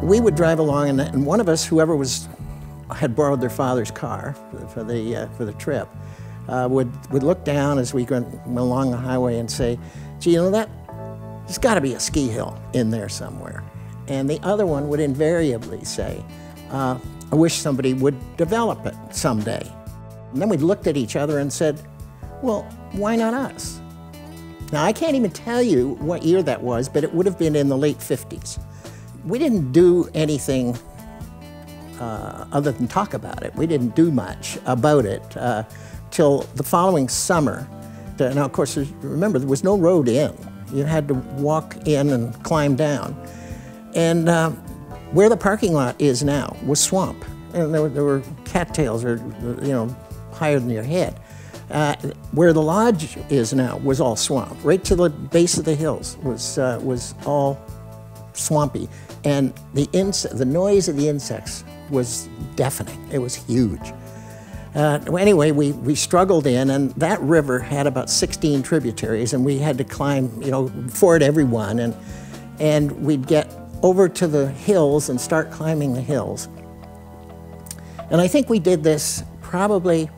we would drive along, and one of us, whoever had borrowed their father's car for the trip, would look down as we went along the highway and say, gee, you know, there's got to be a ski hill in there somewhere. And the other one would invariably say, I wish somebody would develop it someday. And then we looked at each other and said, well, why not us? Now, I can't even tell you what year that was, but it would have been in the late 50s. We didn't do anything other than talk about it. We didn't do much about it till the following summer. Now, of course, remember, there was no road in. You had to walk in and climb down. And where the parking lot is now was swamp. And there were cattails, or, you know, higher than your head. Where the lodge is now was all swamp. Right to the base of the hills was all swampy. And the noise of the insects was deafening. It was huge. Anyway, we struggled in, and that river had about 16 tributaries, and we had to climb, you know, ford every one, and we'd get over to the hills and start climbing the hills. And I think we did this probably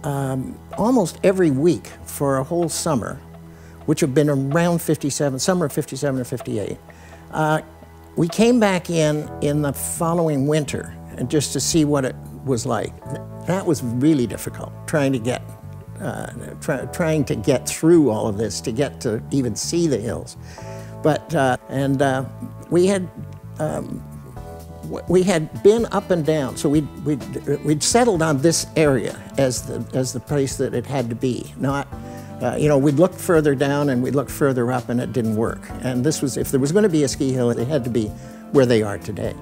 almost every week for a whole summer, which had been around 57, summer of 57 or 58. We came back in the following winter, and just to see what it was like. That was really difficult, trying to get through all of this to get to even see the hills. But we had been up and down, so we'd settled on this area as the place that it had to be. Not, you know, we'd look further down and we'd look further up, and it didn't work. And this was, if there was going to be a ski hill, it had to be where they are today.